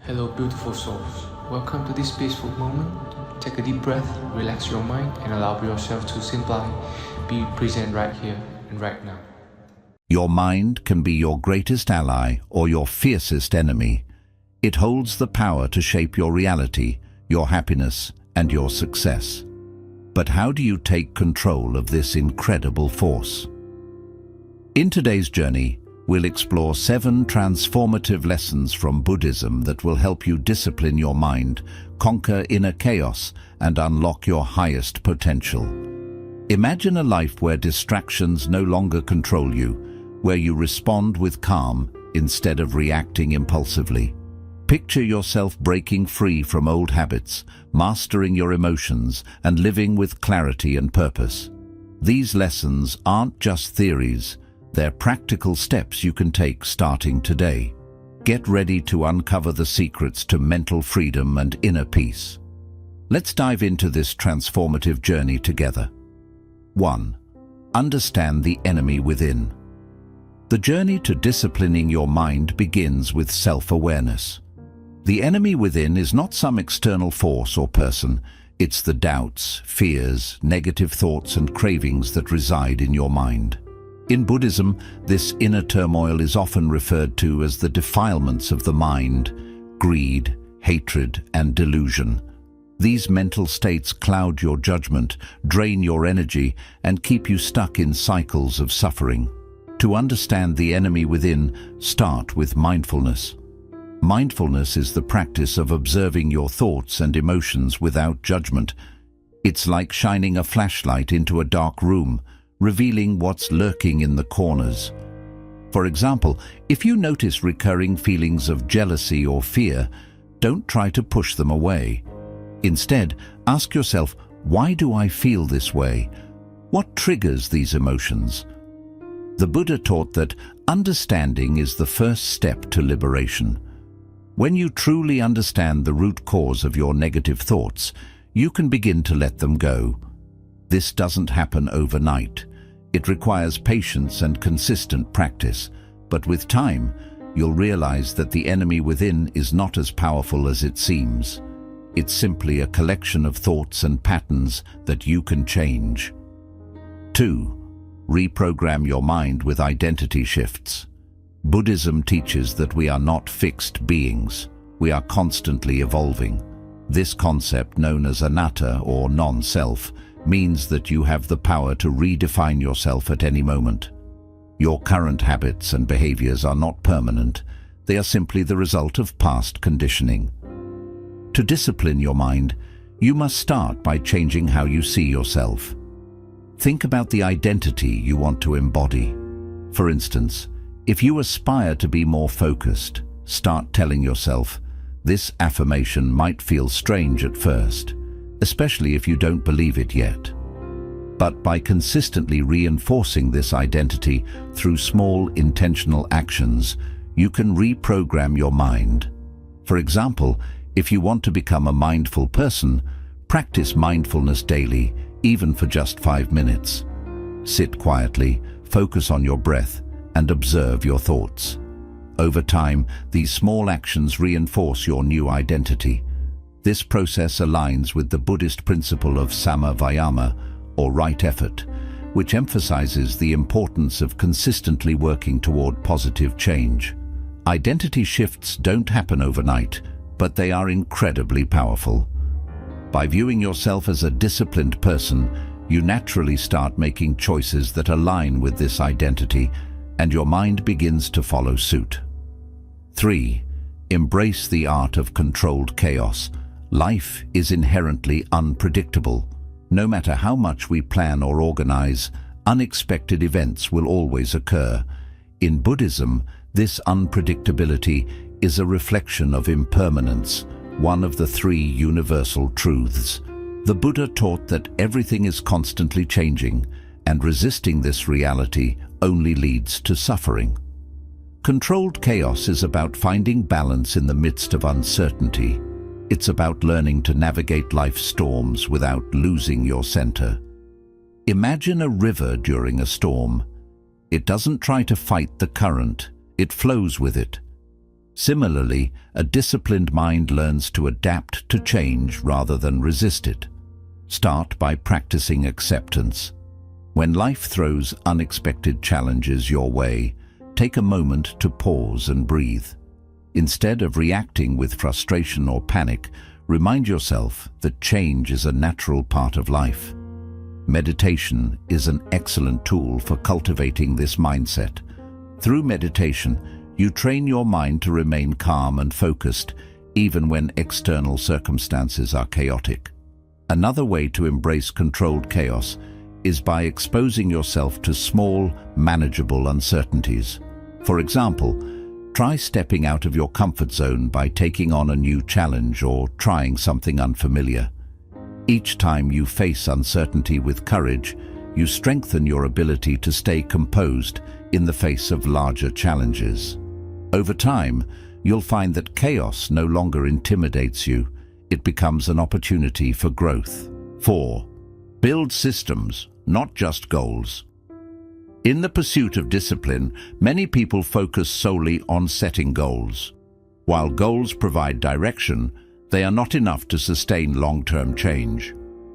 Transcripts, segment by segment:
Hello, beautiful souls. Welcome to this peaceful moment. Take a deep breath, relax your mind, and allow yourself to simply be present right here and right now. Your mind can be your greatest ally or your fiercest enemy. It holds the power to shape your reality, your happiness, and your success. But how do you take control of this incredible force? In today's journey, we'll explore 7 transformative lessons from Buddhism that will help you discipline your mind, conquer inner chaos, and unlock your highest potential. Imagine a life where distractions no longer control you, where you respond with calm instead of reacting impulsively. Picture yourself breaking free from old habits, mastering your emotions, and living with clarity and purpose. These lessons aren't just theories. They're practical steps you can take starting today. Get ready to uncover the secrets to mental freedom and inner peace. Let's dive into this transformative journey together. 1. Understand the enemy within. The journey to disciplining your mind begins with self-awareness. The enemy within is not some external force or person. It's the doubts, fears, negative thoughts, and cravings that reside in your mind. In Buddhism, this inner turmoil is often referred to as the defilements of the mind: greed, hatred, and delusion. These mental states cloud your judgment, drain your energy, and keep you stuck in cycles of suffering. To understand the enemy within, start with mindfulness. Mindfulness is the practice of observing your thoughts and emotions without judgment. It's like shining a flashlight into a dark room, revealing what's lurking in the corners. For example, if you notice recurring feelings of jealousy or fear, don't try to push them away. Instead, ask yourself, why do I feel this way? What triggers these emotions? The Buddha taught that understanding is the first step to liberation. When you truly understand the root cause of your negative thoughts, you can begin to let them go. This doesn't happen overnight. It requires patience and consistent practice, but with time, you'll realize that the enemy within is not as powerful as it seems. It's simply a collection of thoughts and patterns that you can change. 2. Reprogram your mind with identity shifts. Buddhism teaches that we are not fixed beings. We are constantly evolving. This concept, known as anatta or non-self, means that you have the power to redefine yourself at any moment. Your current habits and behaviors are not permanent. They are simply the result of past conditioning. To discipline your mind, you must start by changing how you see yourself. Think about the identity you want to embody. For instance, if you aspire to be more focused, start telling yourself, "This affirmation might feel strange at first," especially if you don't believe it yet. But by consistently reinforcing this identity through small, intentional actions, you can reprogram your mind. For example, if you want to become a mindful person, practice mindfulness daily, even for just 5 minutes. Sit quietly, focus on your breath, and observe your thoughts. Over time, these small actions reinforce your new identity. This process aligns with the Buddhist principle of samma vayama, or right effort, which emphasizes the importance of consistently working toward positive change. Identity shifts don't happen overnight, but they are incredibly powerful. By viewing yourself as a disciplined person, you naturally start making choices that align with this identity, and your mind begins to follow suit. 3. Embrace the art of controlled chaos. Life is inherently unpredictable. No matter how much we plan or organize, unexpected events will always occur. In Buddhism, this unpredictability is a reflection of impermanence, one of the 3 universal truths. The Buddha taught that everything is constantly changing, and resisting this reality only leads to suffering. Controlled chaos is about finding balance in the midst of uncertainty. It's about learning to navigate life's storms without losing your center. Imagine a river during a storm. It doesn't try to fight the current, it flows with it. Similarly, a disciplined mind learns to adapt to change rather than resist it. Start by practicing acceptance. When life throws unexpected challenges your way, take a moment to pause and breathe. Instead of reacting with frustration or panic, remind yourself that change is a natural part of life. Meditation is an excellent tool for cultivating this mindset. Through meditation, you train your mind to remain calm and focused, even when external circumstances are chaotic. Another way to embrace controlled chaos is by exposing yourself to small, manageable uncertainties. For example, try stepping out of your comfort zone by taking on a new challenge or trying something unfamiliar. Each time you face uncertainty with courage, you strengthen your ability to stay composed in the face of larger challenges. Over time, you'll find that chaos no longer intimidates you. It becomes an opportunity for growth. 4. Build systems, not just goals. In the pursuit of discipline, many people focus solely on setting goals. While goals provide direction, they are not enough to sustain long-term change.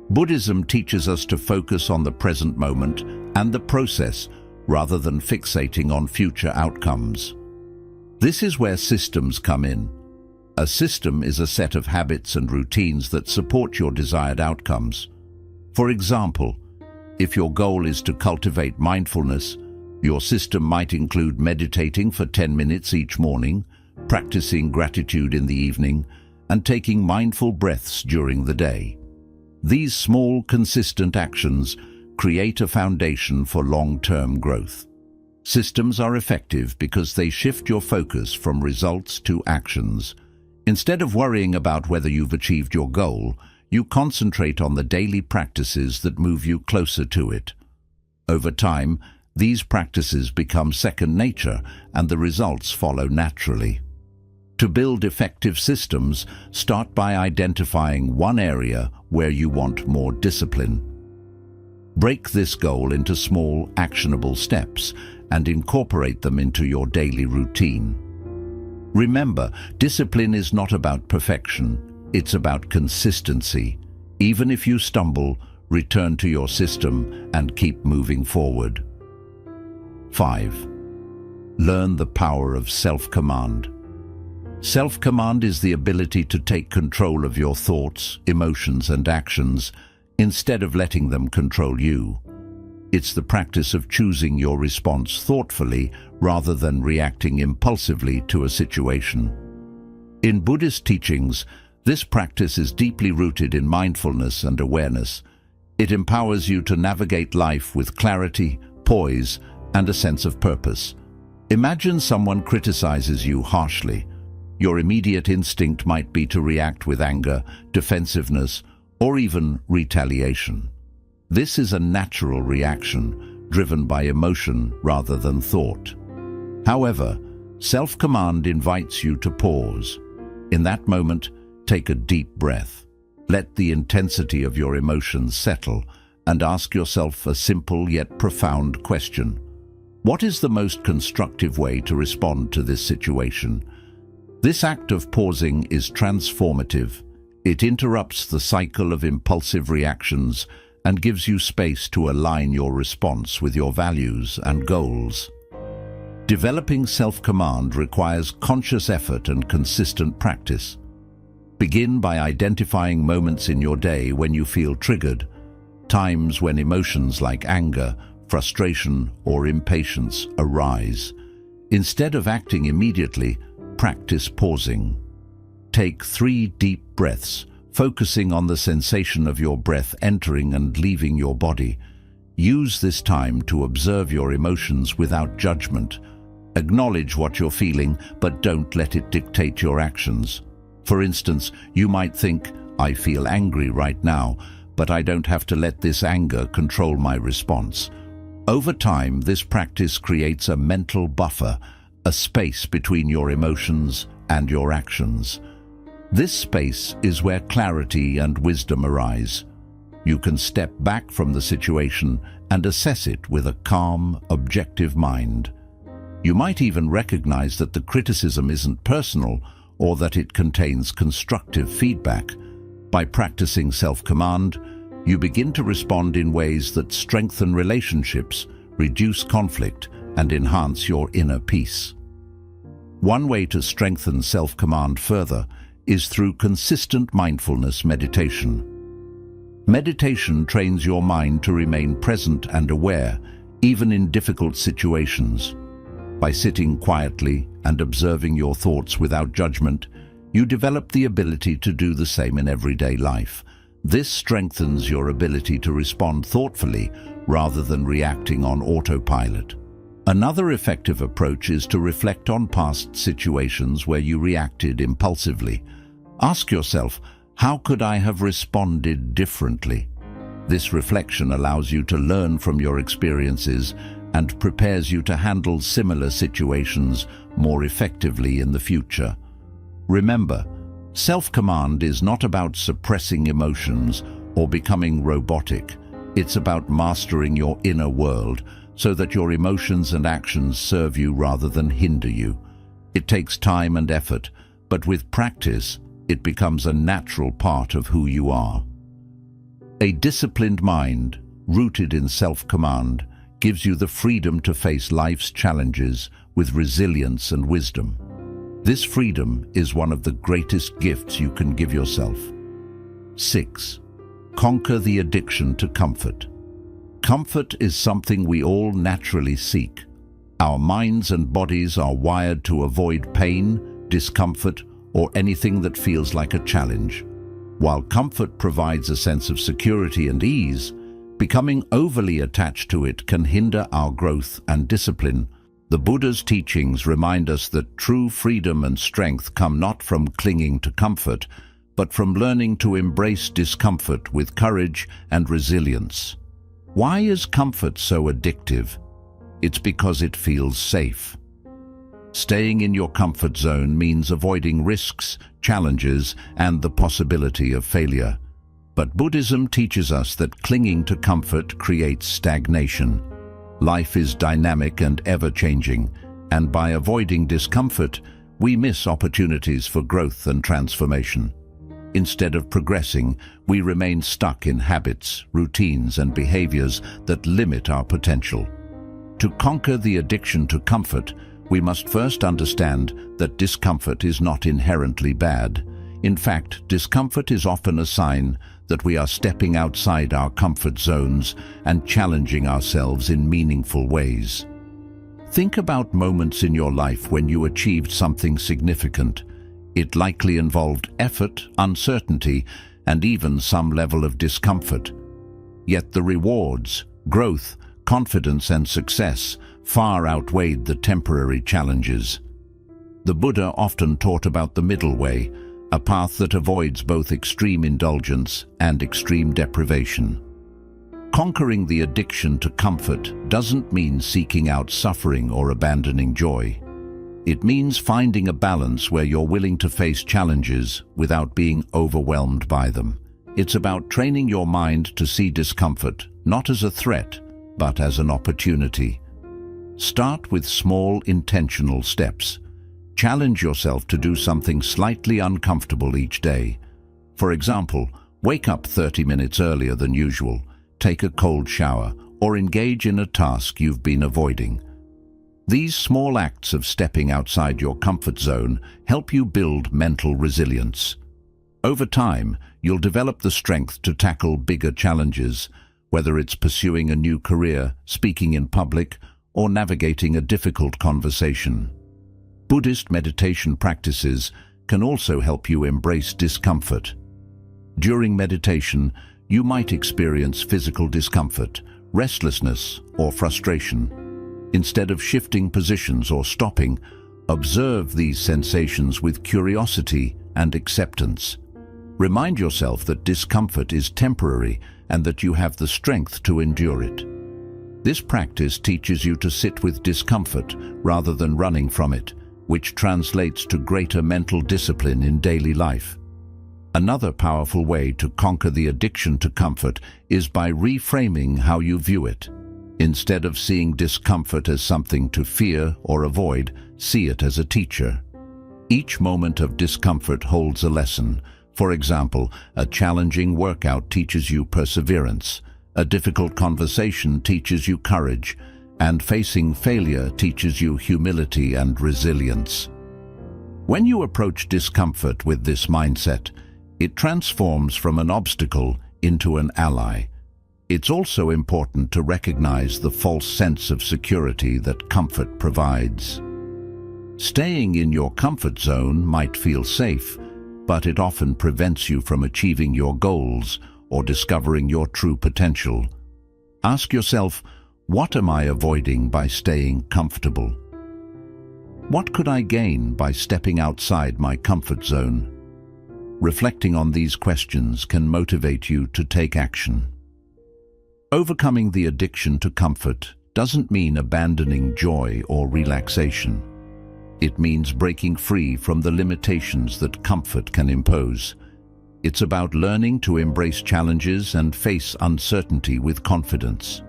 Buddhism teaches us to focus on the present moment and the process rather than fixating on future outcomes. This is where systems come in. A system is a set of habits and routines that support your desired outcomes. For example, if your goal is to cultivate mindfulness, your system might include meditating for 10 minutes each morning, practicing gratitude in the evening, and taking mindful breaths during the day. These small, consistent actions create a foundation for long-term growth. Systems are effective because they shift your focus from results to actions. Instead of worrying about whether you've achieved your goal, you concentrate on the daily practices that move you closer to it. Over time, these practices become second nature and the results follow naturally. To build effective systems, start by identifying one area where you want more discipline. Break this goal into small, actionable steps and incorporate them into your daily routine. Remember, discipline is not about perfection, it's about consistency. Even if you stumble, return to your system and keep moving forward. 5. Learn the power of self-command. Self-command is the ability to take control of your thoughts, emotions, and actions instead of letting them control you. It's the practice of choosing your response thoughtfully rather than reacting impulsively to a situation. In Buddhist teachings, this practice is deeply rooted in mindfulness and awareness. It empowers you to navigate life with clarity, poise, and a sense of purpose. Imagine someone criticizes you harshly. Your immediate instinct might be to react with anger, defensiveness, or even retaliation. This is a natural reaction, driven by emotion rather than thought. However, self-command invites you to pause. In that moment, take a deep breath. Let the intensity of your emotions settle and ask yourself a simple yet profound question. What is the most constructive way to respond to this situation? This act of pausing is transformative. It interrupts the cycle of impulsive reactions and gives you space to align your response with your values and goals. Developing self-command requires conscious effort and consistent practice. Begin by identifying moments in your day when you feel triggered, times when emotions like anger, frustration, or impatience arise. Instead of acting immediately, practice pausing. Take 3 deep breaths, focusing on the sensation of your breath entering and leaving your body. Use this time to observe your emotions without judgment. Acknowledge what you're feeling, but don't let it dictate your actions. For instance, you might think, I feel angry right now, but I don't have to let this anger control my response. Over time, this practice creates a mental buffer, a space between your emotions and your actions. This space is where clarity and wisdom arise. You can step back from the situation and assess it with a calm, objective mind. You might even recognize that the criticism isn't personal or that it contains constructive feedback. By practicing self-command, you begin to respond in ways that strengthen relationships, reduce conflict, and enhance your inner peace. One way to strengthen self-command further is through consistent mindfulness meditation. Meditation trains your mind to remain present and aware, even in difficult situations. By sitting quietly and observing your thoughts without judgment, you develop the ability to do the same in everyday life. This strengthens your ability to respond thoughtfully rather than reacting on autopilot. Another effective approach is to reflect on past situations where you reacted impulsively. Ask yourself, how could I have responded differently? This reflection allows you to learn from your experiences and prepares you to handle similar situations more effectively in the future. Remember, self-command is not about suppressing emotions or becoming robotic. It's about mastering your inner world so that your emotions and actions serve you rather than hinder you. It takes time and effort, but with practice, it becomes a natural part of who you are. A disciplined mind, rooted in self-command, gives you the freedom to face life's challenges with resilience and wisdom. This freedom is one of the greatest gifts you can give yourself. 6. Conquer the addiction to comfort. Comfort is something we all naturally seek. Our minds and bodies are wired to avoid pain, discomfort, or anything that feels like a challenge. While comfort provides a sense of security and ease, becoming overly attached to it can hinder our growth and discipline. The Buddha's teachings remind us that true freedom and strength come not from clinging to comfort, but from learning to embrace discomfort with courage and resilience. Why is comfort so addictive? It's because it feels safe. Staying in your comfort zone means avoiding risks, challenges, and the possibility of failure. But Buddhism teaches us that clinging to comfort creates stagnation. Life is dynamic and ever-changing, and by avoiding discomfort, we miss opportunities for growth and transformation. Instead of progressing, we remain stuck in habits, routines, and behaviors that limit our potential. To conquer the addiction to comfort, we must first understand that discomfort is not inherently bad. In fact, discomfort is often a sign that we are stepping outside our comfort zones and challenging ourselves in meaningful ways. Think about moments in your life when you achieved something significant. It likely involved effort, uncertainty, and even some level of discomfort. Yet the rewards, growth, confidence, and success far outweighed the temporary challenges. The Buddha often taught about the middle way, a path that avoids both extreme indulgence and extreme deprivation. Conquering the addiction to comfort doesn't mean seeking out suffering or abandoning joy. It means finding a balance where you're willing to face challenges without being overwhelmed by them. It's about training your mind to see discomfort not as a threat, but as an opportunity. Start with small, intentional steps. Challenge yourself to do something slightly uncomfortable each day. For example, wake up 30 minutes earlier than usual, take a cold shower, or engage in a task you've been avoiding. These small acts of stepping outside your comfort zone help you build mental resilience. Over time, you'll develop the strength to tackle bigger challenges, whether it's pursuing a new career, speaking in public, or navigating a difficult conversation. Buddhist meditation practices can also help you embrace discomfort. During meditation, you might experience physical discomfort, restlessness, or frustration. Instead of shifting positions or stopping, observe these sensations with curiosity and acceptance. Remind yourself that discomfort is temporary and that you have the strength to endure it. This practice teaches you to sit with discomfort rather than running from it, which translates to greater mental discipline in daily life. Another powerful way to conquer the addiction to comfort is by reframing how you view it. Instead of seeing discomfort as something to fear or avoid, see it as a teacher. Each moment of discomfort holds a lesson. For example, a challenging workout teaches you perseverance, a difficult conversation teaches you courage, and facing failure teaches you humility and resilience. When you approach discomfort with this mindset, it transforms from an obstacle into an ally. It's also important to recognize the false sense of security that comfort provides. Staying in your comfort zone might feel safe, but it often prevents you from achieving your goals or discovering your true potential. Ask yourself, what am I avoiding by staying comfortable? What could I gain by stepping outside my comfort zone? Reflecting on these questions can motivate you to take action. Overcoming the addiction to comfort doesn't mean abandoning joy or relaxation. It means breaking free from the limitations that comfort can impose. It's about learning to embrace challenges and face uncertainty with confidence.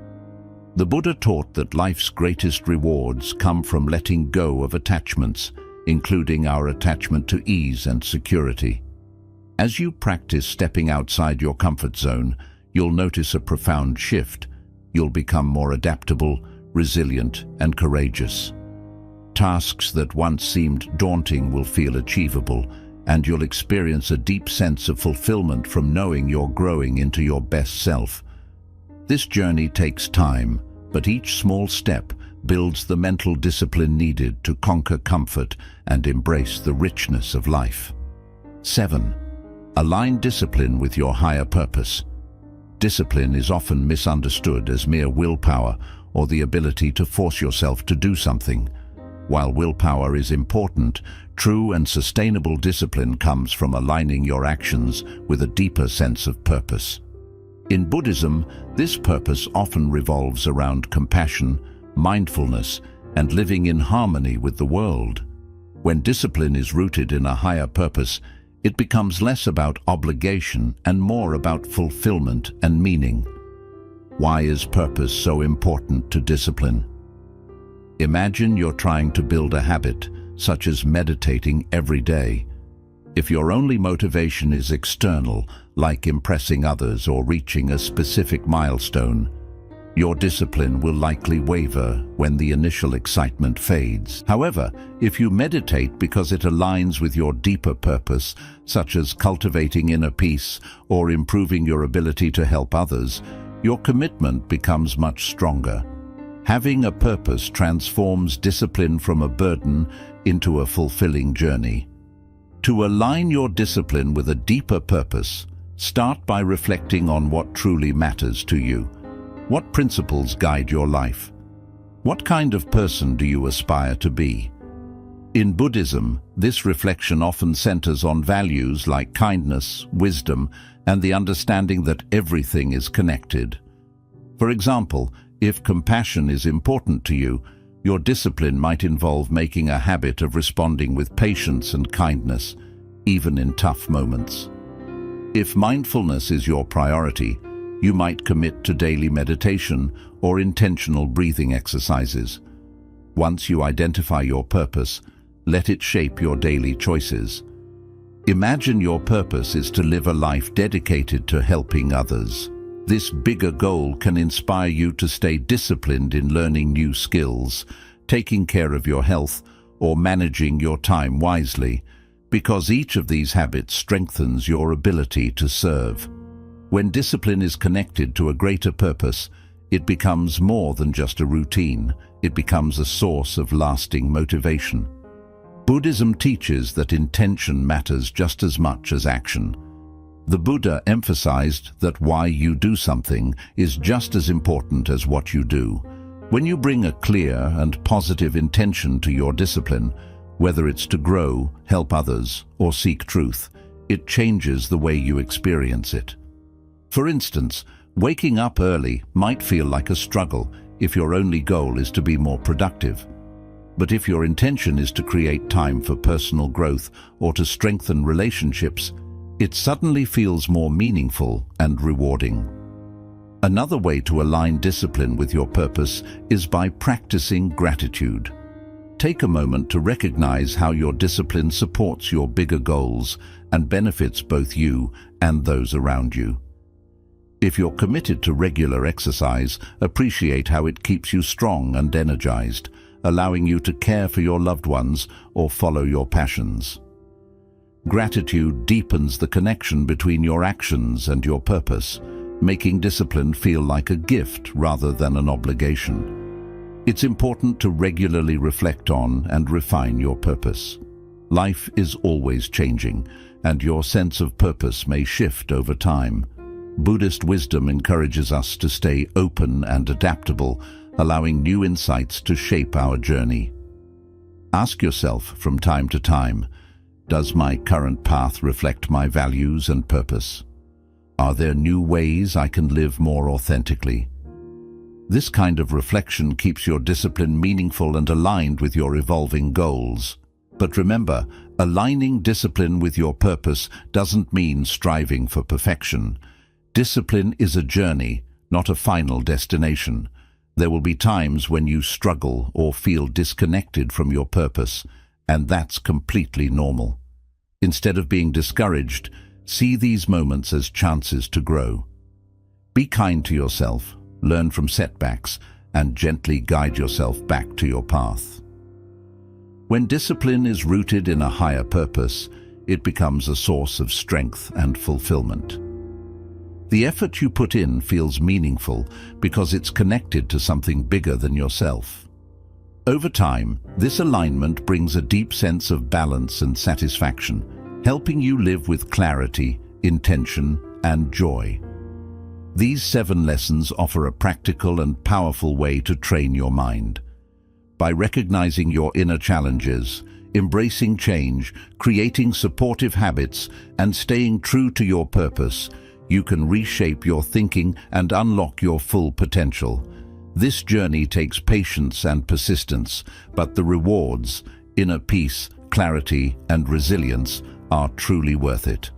The Buddha taught that life's greatest rewards come from letting go of attachments, including our attachment to ease and security. As you practice stepping outside your comfort zone, you'll notice a profound shift. You'll become more adaptable, resilient, and courageous. Tasks that once seemed daunting will feel achievable, and you'll experience a deep sense of fulfillment from knowing you're growing into your best self. This journey takes time, but each small step builds the mental discipline needed to conquer comfort and embrace the richness of life. 7. Align discipline with your higher purpose. Discipline is often misunderstood as mere willpower or the ability to force yourself to do something. While willpower is important, true and sustainable discipline comes from aligning your actions with a deeper sense of purpose. In Buddhism, this purpose often revolves around compassion, mindfulness, and living in harmony with the world. When discipline is rooted in a higher purpose, it becomes less about obligation and more about fulfillment and meaning. Why is purpose so important to discipline? Imagine you're trying to build a habit, such as meditating every day. If your only motivation is external, like impressing others or reaching a specific milestone, your discipline will likely waver when the initial excitement fades. However, if you meditate because it aligns with your deeper purpose, such as cultivating inner peace or improving your ability to help others, your commitment becomes much stronger. Having a purpose transforms discipline from a burden into a fulfilling journey. To align your discipline with a deeper purpose, start by reflecting on what truly matters to you. What principles guide your life? What kind of person do you aspire to be? In Buddhism, this reflection often centers on values like kindness, wisdom, and the understanding that everything is connected. For example, if compassion is important to you, your discipline might involve making a habit of responding with patience and kindness, even in tough moments. If mindfulness is your priority, you might commit to daily meditation or intentional breathing exercises. Once you identify your purpose, let it shape your daily choices. Imagine your purpose is to live a life dedicated to helping others. This bigger goal can inspire you to stay disciplined in learning new skills, taking care of your health, or managing your time wisely, because each of these habits strengthens your ability to serve. When discipline is connected to a greater purpose, it becomes more than just a routine. It becomes a source of lasting motivation. Buddhism teaches that intention matters just as much as action. The Buddha emphasized that why you do something is just as important as what you do. When you bring a clear and positive intention to your discipline, whether it's to grow, help others, or seek truth, it changes the way you experience it. For instance, waking up early might feel like a struggle if your only goal is to be more productive. But if your intention is to create time for personal growth or to strengthen relationships, it suddenly feels more meaningful and rewarding. Another way to align discipline with your purpose is by practicing gratitude. Take a moment to recognize how your discipline supports your bigger goals and benefits both you and those around you. If you're committed to regular exercise, appreciate how it keeps you strong and energized, allowing you to care for your loved ones or follow your passions. Gratitude deepens the connection between your actions and your purpose, making discipline feel like a gift rather than an obligation. It's important to regularly reflect on and refine your purpose. Life is always changing, and your sense of purpose may shift over time. Buddhist wisdom encourages us to stay open and adaptable, allowing new insights to shape our journey. Ask yourself from time to time, does my current path reflect my values and purpose? Are there new ways I can live more authentically? This kind of reflection keeps your discipline meaningful and aligned with your evolving goals. But remember, aligning discipline with your purpose doesn't mean striving for perfection. Discipline is a journey, not a final destination. There will be times when you struggle or feel disconnected from your purpose, and that's completely normal. Instead of being discouraged, see these moments as chances to grow. Be kind to yourself, learn from setbacks, and gently guide yourself back to your path. When discipline is rooted in a higher purpose, it becomes a source of strength and fulfillment. The effort you put in feels meaningful because it's connected to something bigger than yourself. Over time, this alignment brings a deep sense of balance and satisfaction, helping you live with clarity, intention, and joy. These 7 lessons offer a practical and powerful way to train your mind. By recognizing your inner challenges, embracing change, creating supportive habits, and staying true to your purpose, you can reshape your thinking and unlock your full potential. This journey takes patience and persistence, but the rewards, inner peace, clarity, and resilience, are truly worth it.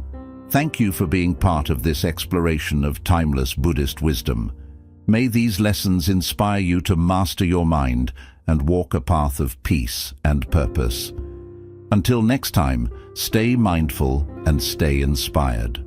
Thank you for being part of this exploration of timeless Buddhist wisdom. May these lessons inspire you to master your mind and walk a path of peace and purpose. Until next time, stay mindful and stay inspired.